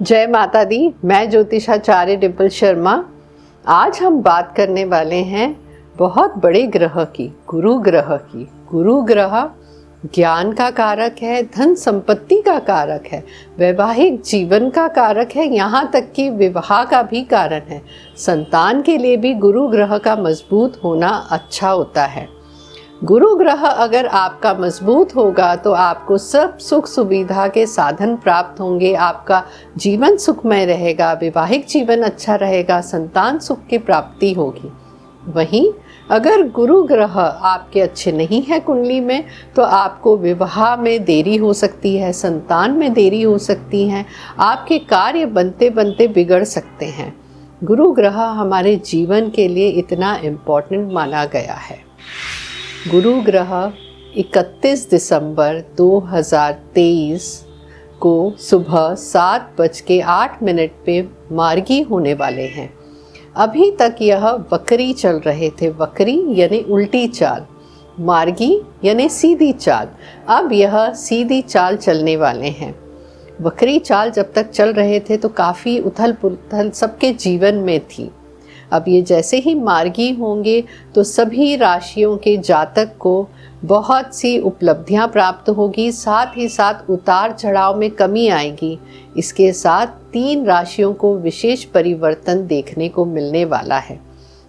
जय माता दी। मैं ज्योतिषाचार्य डिम्पल शर्मा। आज हम बात करने वाले हैं बहुत बड़े ग्रह की, गुरु ग्रह की। गुरु ग्रह ज्ञान का कारक है, धन संपत्ति का कारक है, वैवाहिक जीवन का कारक है, यहाँ तक कि विवाह का भी कारण है। संतान के लिए भी गुरु ग्रह का मजबूत होना अच्छा होता है। गुरु ग्रह अगर आपका मजबूत होगा तो आपको सब सुख सुविधा के साधन प्राप्त होंगे, आपका जीवन सुखमय रहेगा, वैवाहिक जीवन अच्छा रहेगा, संतान सुख की प्राप्ति होगी। वहीं अगर गुरु ग्रह आपके अच्छे नहीं है कुंडली में तो आपको विवाह में देरी हो सकती है, संतान में देरी हो सकती है, आपके कार्य बनते बनते बिगड़ सकते हैं। गुरु ग्रह हमारे जीवन के लिए इतना इम्पोर्टेंट माना गया है। गुरु ग्रह 31 दिसंबर 2023 को सुबह 7:08 पे मार्गी होने वाले हैं। अभी तक यह वक्री चल रहे थे। वक्री यानी उल्टी चाल, मार्गी यानी सीधी चाल। अब यह सीधी चाल चलने वाले हैं। वक्री चाल जब तक चल रहे थे तो काफ़ी उथल पुथल सबके जीवन में थी। अब ये जैसे ही मार्गी होंगे तो सभी राशियों के जातक को बहुत सी उपलब्धियां प्राप्त होगी, साथ ही साथ उतार चढ़ाव में कमी आएगी। इसके साथ 3 राशियों को विशेष परिवर्तन देखने को मिलने वाला है।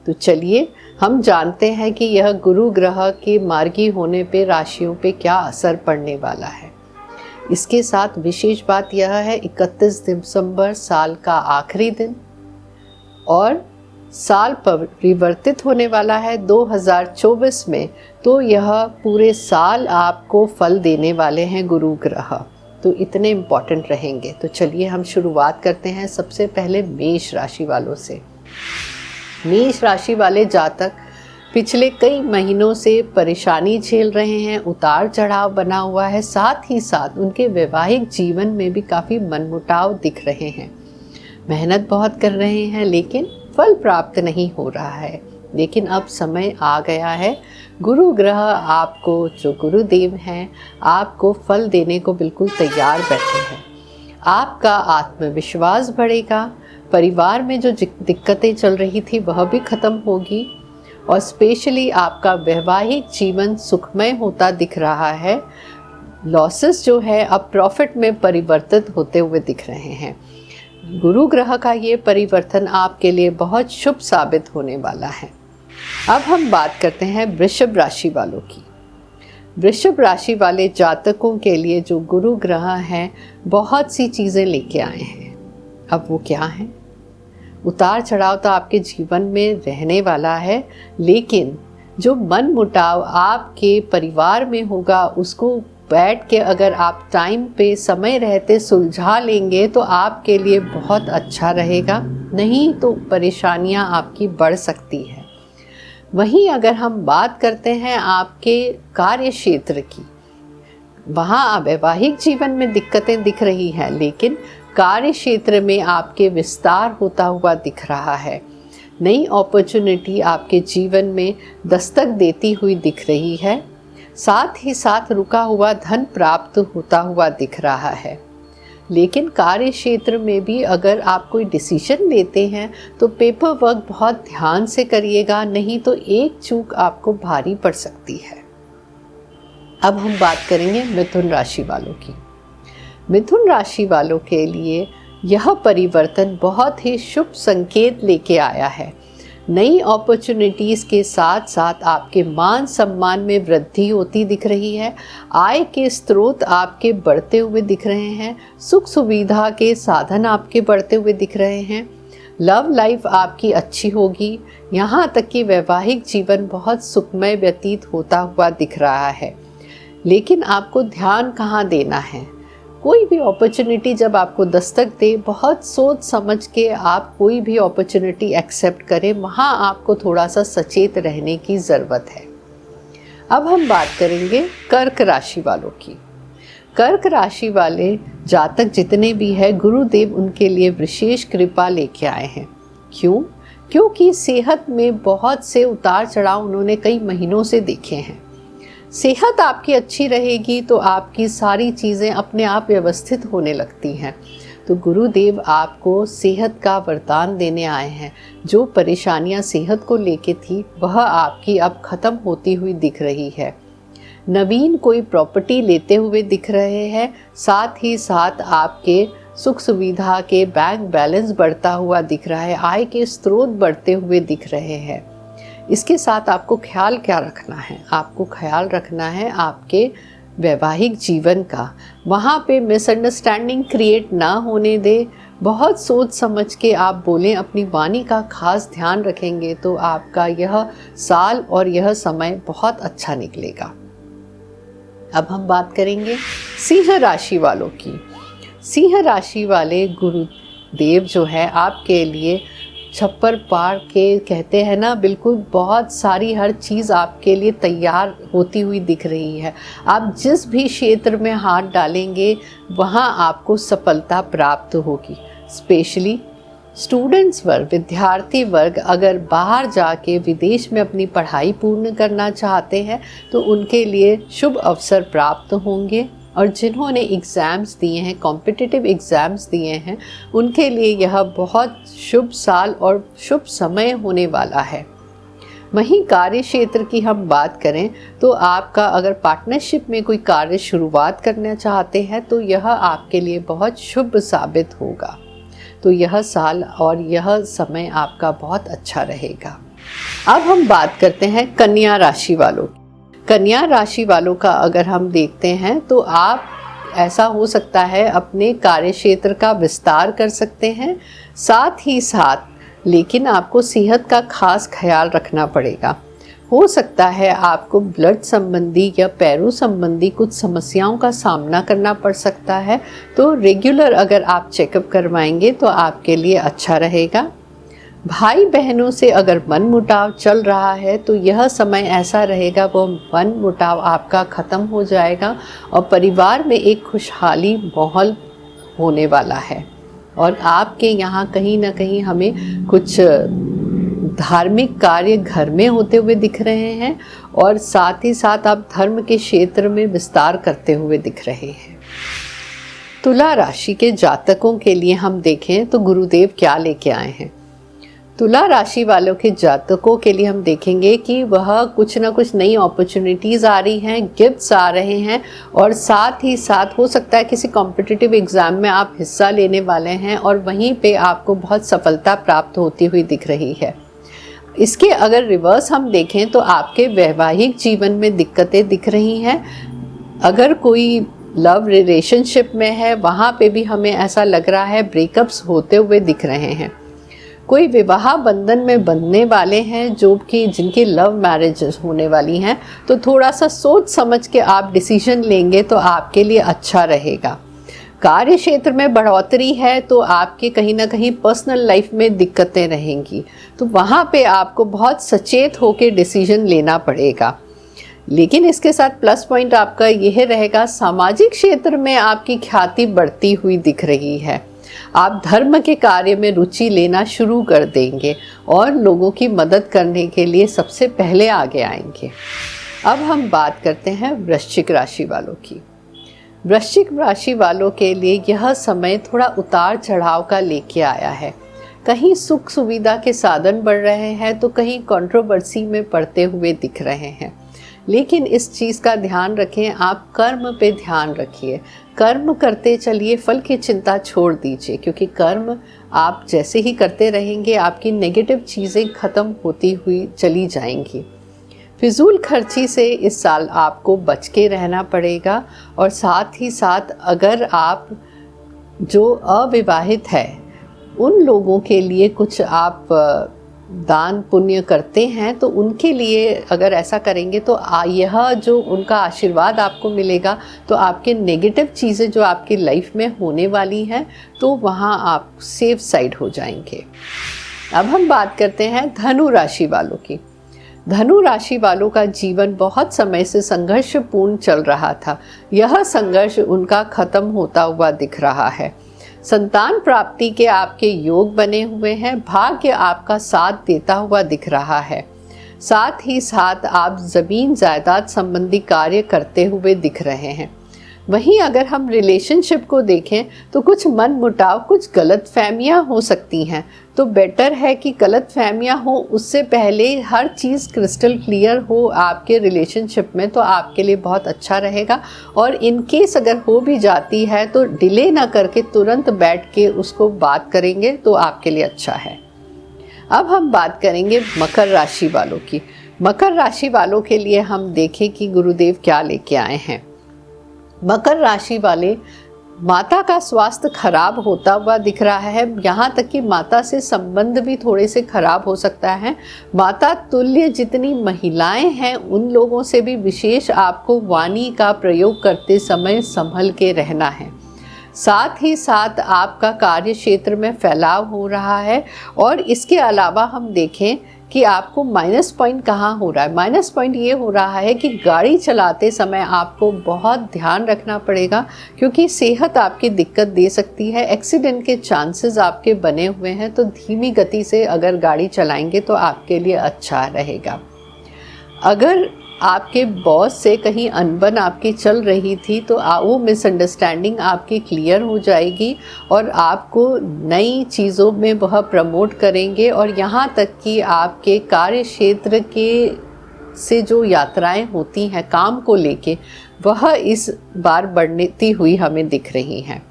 तो चलिए हम जानते हैं कि यह गुरु ग्रह के मार्गी होने पे राशियों पे क्या असर पड़ने वाला है। इसके साथ विशेष बात यह है 31 दिसंबर साल का आखिरी दिन और साल परिवर्तित होने वाला है 2024 में। तो यह पूरे साल आपको फल देने वाले हैं गुरु ग्रह, तो इतने इम्पॉर्टेंट रहेंगे। तो चलिए हम शुरुआत करते हैं सबसे पहले मेष राशि वालों से। मेष राशि वाले जातक पिछले कई महीनों से परेशानी झेल रहे हैं, उतार चढ़ाव बना हुआ है, साथ ही साथ उनके वैवाहिक जीवन में भी काफ़ी मनमुटाव दिख रहे हैं। मेहनत बहुत कर रहे हैं लेकिन फल प्राप्त नहीं हो रहा है। लेकिन अब समय आ गया है, गुरु ग्रह आपको, जो गुरुदेव हैं, आपको फल देने को बिल्कुल तैयार बैठे हैं। आपका आत्मविश्वास बढ़ेगा, परिवार में जो दिक्कतें चल रही थी वह भी ख़त्म होगी और स्पेशली आपका वैवाहिक जीवन सुखमय होता दिख रहा है। लॉसेस जो है अब प्रॉफिट में परिवर्तित होते हुए दिख रहे हैं। गुरु ग्रह का ये परिवर्तन आपके लिए बहुत शुभ साबित होने वाला है। अब हम बात करते हैं वृषभ राशि वालों की। वृषभ राशि वाले जातकों के लिए जो गुरु ग्रह हैं बहुत सी चीज़ें लेके आए हैं। अब वो क्या हैं? उतार चढ़ाव तो आपके जीवन में रहने वाला है, लेकिन जो मन मुटाव आपके परिवार में होगा उसको बैठ के अगर आप टाइम पे समय रहते सुलझा लेंगे तो आपके लिए बहुत अच्छा रहेगा, नहीं तो परेशानियां आपकी बढ़ सकती है। वहीं अगर हम बात करते हैं आपके कार्य क्षेत्र की, वहाँ वैवाहिक जीवन में दिक्कतें दिख रही हैं लेकिन कार्य क्षेत्र में आपके विस्तार होता हुआ दिख रहा है। नई अपॉर्चुनिटी आपके जीवन में दस्तक देती हुई दिख रही है, साथ ही साथ रुका हुआ धन प्राप्त होता हुआ दिख रहा है। लेकिन कार्य क्षेत्र में भी अगर आप कोई डिसीजन लेते हैं तो पेपर वर्क बहुत ध्यान से करिएगा, नहीं तो एक चूक आपको भारी पड़ सकती है। अब हम बात करेंगे मिथुन राशि वालों की। मिथुन राशि वालों के लिए यह परिवर्तन बहुत ही शुभ संकेत लेके आया है। नई अपॉर्चुनिटीज़ के साथ साथ आपके मान सम्मान में वृद्धि होती दिख रही है। आय के स्रोत आपके बढ़ते हुए दिख रहे हैं, सुख सुविधा के साधन आपके बढ़ते हुए दिख रहे हैं। लव लाइफ आपकी अच्छी होगी, यहाँ तक कि वैवाहिक जीवन बहुत सुखमय व्यतीत होता हुआ दिख रहा है। लेकिन आपको ध्यान कहाँ देना है? कोई भी अपॉर्चुनिटी जब आपको दस्तक दे, बहुत सोच समझ के आप कोई भी अपॉर्चुनिटी एक्सेप्ट करें, वहाँ आपको थोड़ा सा सचेत रहने की ज़रूरत है। अब हम बात करेंगे कर्क राशि वालों की। कर्क राशि वाले जातक जितने भी हैं, गुरुदेव उनके लिए विशेष कृपा लेके आए हैं। क्यों? क्योंकि सेहत में बहुत से उतार चढ़ाव उन्होंने कई महीनों से देखे हैं। सेहत आपकी अच्छी रहेगी तो आपकी सारी चीज़ें अपने आप व्यवस्थित होने लगती हैं। तो गुरुदेव आपको सेहत का वरदान देने आए हैं। जो परेशानियां सेहत को लेके थी वह आपकी अब ख़त्म होती हुई दिख रही है। नवीन कोई प्रॉपर्टी लेते हुए दिख रहे हैं, साथ ही साथ आपके सुख सुविधा के बैंक बैलेंस बढ़ता हुआ दिख रहा है, आय के स्रोत बढ़ते हुए दिख रहे हैं। इसके साथ आपको ख्याल क्या रखना है? आपको ख्याल रखना है आपके वैवाहिक जीवन का। वहाँ पे मिसअंडरस्टैंडिंग क्रिएट ना होने दे। बहुत सोच समझ के आप बोलें, अपनी वाणी का खास ध्यान रखेंगे तो आपका यह साल और यह समय बहुत अच्छा निकलेगा। अब हम बात करेंगे सिंह राशि वालों की। सिंह राशि वाले गुरुदेव जो है आपके लिए छप्पर पार के कहते हैं ना, बिल्कुल बहुत सारी हर चीज़ आपके लिए तैयार होती हुई दिख रही है। आप जिस भी क्षेत्र में हाथ डालेंगे वहाँ आपको सफलता प्राप्त होगी। स्पेशली स्टूडेंट्स वर्ग, विद्यार्थी वर्ग अगर बाहर जाके विदेश में अपनी पढ़ाई पूर्ण करना चाहते हैं तो उनके लिए शुभ अवसर प्राप्त होंगे। और जिन्होंने एग्ज़ाम्स दिए हैं, कॉम्पिटिटिव एग्ज़ाम्स दिए हैं, उनके लिए यह बहुत शुभ साल और शुभ समय होने वाला है। वहीं कार्य क्षेत्र की हम बात करें तो आपका अगर पार्टनरशिप में कोई कार्य शुरुआत करना चाहते हैं तो यह आपके लिए बहुत शुभ साबित होगा। तो यह साल और यह समय आपका बहुत अच्छा रहेगा। अब हम बात करते हैं कन्या राशि वालों की। कन्या राशि वालों का अगर हम देखते हैं तो आप ऐसा हो सकता है अपने कार्यक्षेत्र का विस्तार कर सकते हैं, साथ ही साथ लेकिन आपको सेहत का खास ख्याल रखना पड़ेगा। हो सकता है आपको ब्लड संबंधी या पैरों संबंधी कुछ समस्याओं का सामना करना पड़ सकता है, तो रेगुलर अगर आप चेकअप करवाएंगे तो आपके लिए अच्छा रहेगा। भाई बहनों से अगर मन मुटाव चल रहा है तो यह समय ऐसा रहेगा वो मन मुटाव आपका ख़त्म हो जाएगा और परिवार में एक खुशहाली माहौल होने वाला है। और आपके यहाँ कहीं ना कहीं हमें कुछ धार्मिक कार्य घर में होते हुए दिख रहे हैं और साथ ही साथ आप धर्म के क्षेत्र में विस्तार करते हुए दिख रहे हैं। तुला राशि के जातकों के लिए हम देखें तो गुरुदेव क्या लेके आए हैं। तुला राशि वालों के जातकों के लिए हम देखेंगे कि वह कुछ ना कुछ नई अपॉर्चुनिटीज़ आ रही हैं, गिफ्ट्स आ रहे हैं और साथ ही साथ हो सकता है किसी कॉम्पिटिटिव एग्ज़ाम में आप हिस्सा लेने वाले हैं और वहीं पे आपको बहुत सफलता प्राप्त होती हुई दिख रही है। इसके अगर रिवर्स हम देखें तो आपके वैवाहिक जीवन में दिक्कतें दिख रही हैं। अगर कोई लव रिलेशनशिप में है वहाँ पे भी हमें ऐसा लग रहा है ब्रेकअप्स होते हुए दिख रहे हैं। कोई विवाह बंधन में बंधने वाले हैं जो कि जिनकी लव मैरिजेस होने वाली हैं, तो थोड़ा सा सोच समझ के आप डिसीजन लेंगे तो आपके लिए अच्छा रहेगा। कार्य क्षेत्र में बढ़ोतरी है तो आपके कहीं ना कहीं पर्सनल लाइफ में दिक्कतें रहेंगी, तो वहाँ पे आपको बहुत सचेत होकर डिसीजन लेना पड़ेगा। लेकिन इसके साथ प्लस पॉइंट आपका यह रहेगा, सामाजिक क्षेत्र में आपकी ख्याति बढ़ती हुई दिख रही है। आप धर्म के कार्य में रुचि लेना शुरू कर देंगे और लोगों की मदद करने के लिए सबसे पहले आगे आएंगे। अब हम बात करते हैं वृश्चिक राशि वालों की। वृश्चिक राशि वालों के लिए यह समय थोड़ा उतार चढ़ाव का लेके आया है। कहीं सुख सुविधा के साधन बढ़ रहे हैं तो कहीं कंट्रोवर्सी में पड़ते हुए दिख रहे हैं। लेकिन इस चीज़ का ध्यान रखें, आप कर्म पे ध्यान रखिए, कर्म करते चलिए, फल की चिंता छोड़ दीजिए, क्योंकि कर्म आप जैसे ही करते रहेंगे आपकी नेगेटिव चीज़ें ख़त्म होती हुई चली जाएंगी। फिजूल खर्ची से इस साल आपको बच के रहना पड़ेगा और साथ ही साथ अगर आप जो अविवाहित है उन लोगों के लिए कुछ आप दान पुण्य करते हैं तो उनके लिए अगर ऐसा करेंगे तो यह जो उनका आशीर्वाद आपको मिलेगा तो आपके नेगेटिव चीज़ें जो आपकी लाइफ में होने वाली हैं तो वहाँ आप सेफ साइड हो जाएंगे। अब हम बात करते हैं धनु राशि वालों की। धनु राशि वालों का जीवन बहुत समय से संघर्षपूर्ण चल रहा था। यह संघर्ष उनका खत्म होता हुआ दिख रहा है। संतान प्राप्ति के आपके योग बने हुए हैं। भाग्य आपका साथ देता हुआ दिख रहा है। साथ ही साथ आप ज़मीन जायदाद संबंधी कार्य करते हुए दिख रहे हैं। वहीं अगर हम रिलेशनशिप को देखें तो कुछ मन मुटाव, कुछ गलत फहमियाँ हो सकती हैं। तो बेटर है कि गलत फहमियाँ हो उससे पहले हर चीज़ क्रिस्टल क्लियर हो आपके रिलेशनशिप में, तो आपके लिए बहुत अच्छा रहेगा। और इन केस अगर हो भी जाती है तो डिले ना करके तुरंत बैठ के उसको बात करेंगे तो आपके लिए अच्छा है। अब हम बात करेंगे मकर राशि वालों की। मकर राशि वालों के लिए हम देखें कि गुरुदेव क्या लेके आए हैं। मकर राशि वाले, माता का स्वास्थ्य खराब होता हुआ दिख रहा है, यहाँ तक कि माता से संबंध भी थोड़े से खराब हो सकता है। माता तुल्य जितनी महिलाएं हैं उन लोगों से भी विशेष आपको वाणी का प्रयोग करते समय संभल के रहना है। साथ ही साथ आपका कार्य क्षेत्र में फैलाव हो रहा है। और इसके अलावा हम देखें कि आपको माइनस पॉइंट कहाँ हो रहा है। माइनस पॉइंट ये हो रहा है कि गाड़ी चलाते समय आपको बहुत ध्यान रखना पड़ेगा, क्योंकि सेहत आपकी दिक्कत दे सकती है। एक्सीडेंट के चांसेस आपके बने हुए हैं, तो धीमी गति से अगर गाड़ी चलाएंगे तो आपके लिए अच्छा रहेगा। अगर आपके बॉस से कहीं अनबन आपकी चल रही थी तो वो मिसअंडरस्टैंडिंग आपकी क्लियर हो जाएगी और आपको नई चीज़ों में वह प्रमोट करेंगे। और यहाँ तक कि आपके कार्य क्षेत्र के से जो यात्राएं होती हैं काम को लेके, वह इस बार बढ़ती हुई हमें दिख रही हैं।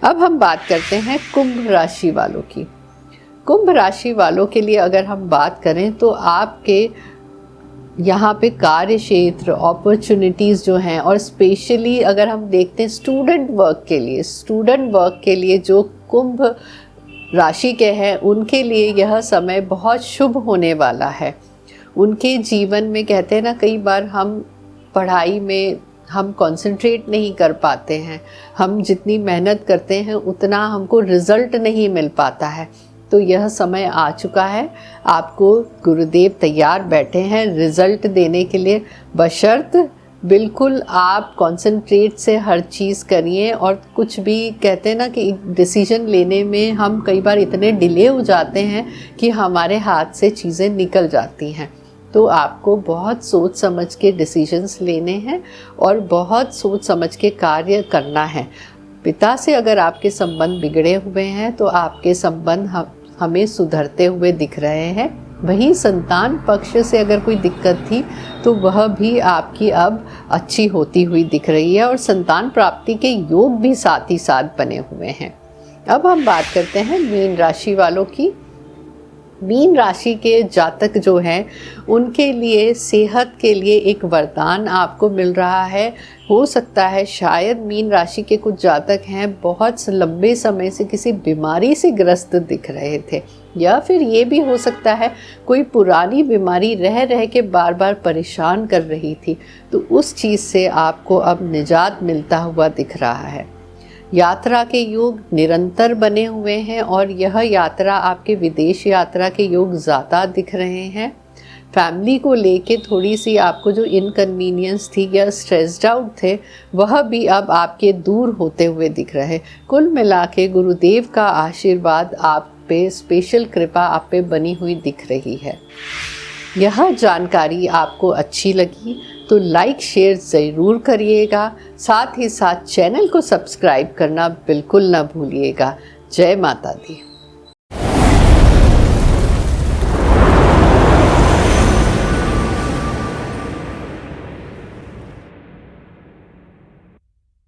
अब हम बात करते हैं कुंभ राशि वालों की। कुंभ राशि वालों के लिए अगर हम बात करें तो आपके यहाँ पे कार्य क्षेत्र, अपॉर्चुनिटीज़ जो हैं, और स्पेशली अगर हम देखते हैं स्टूडेंट वर्क के लिए जो कुंभ राशि के हैं उनके लिए यह समय बहुत शुभ होने वाला है। उनके जीवन में कहते हैं ना, कई बार हम पढ़ाई में हम कंसंट्रेट नहीं कर पाते हैं, हम जितनी मेहनत करते हैं उतना हमको रिज़ल्ट नहीं मिल पाता है। तो यह समय आ चुका है, आपको गुरुदेव तैयार बैठे हैं रिज़ल्ट देने के लिए। बशर्त बिल्कुल आप कंसंट्रेट से हर चीज़ करिए। और कुछ भी कहते हैं ना कि डिसीजन लेने में हम कई बार इतने डिले हो जाते हैं कि हमारे हाथ से चीज़ें निकल जाती हैं। तो आपको बहुत सोच समझ के डिसीजंस लेने हैं और बहुत सोच समझ के कार्य करना है। पिता से अगर आपके संबंध बिगड़े हुए हैं तो आपके संबंध हमें सुधरते हुए दिख रहे हैं। वहीं संतान पक्ष से अगर कोई दिक्कत थी तो वह भी आपकी अब अच्छी होती हुई दिख रही है और संतान प्राप्ति के योग भी साथ ही साथ बने हुए हैं। अब हम बात करते हैं मीन राशि वालों की। मीन राशि के जातक जो हैं उनके लिए सेहत के लिए एक वरदान आपको मिल रहा है। हो सकता है शायद मीन राशि के कुछ जातक हैं बहुत लंबे समय से किसी बीमारी से ग्रस्त दिख रहे थे, या फिर ये भी हो सकता है कोई पुरानी बीमारी रह रह के बार बार परेशान कर रही थी, तो उस चीज़ से आपको अब निजात मिलता हुआ दिख रहा है। यात्रा के योग निरंतर बने हुए हैं और यह यात्रा आपके विदेश यात्रा के योग ज़्यादा दिख रहे हैं। फैमिली को लेके थोड़ी सी आपको जो इनकन्वीनियंस थी या स्ट्रेस्ड आउट थे वह भी अब आपके दूर होते हुए दिख रहे। कुल मिला के गुरुदेव का आशीर्वाद आप पे, स्पेशल कृपा आप पे बनी हुई दिख रही है। यह जानकारी आपको अच्छी लगी तो लाइक शेयर ज़रूर करिएगा, साथ ही साथ चैनल को सब्सक्राइब करना बिल्कुल ना भूलिएगा। जय माता दी।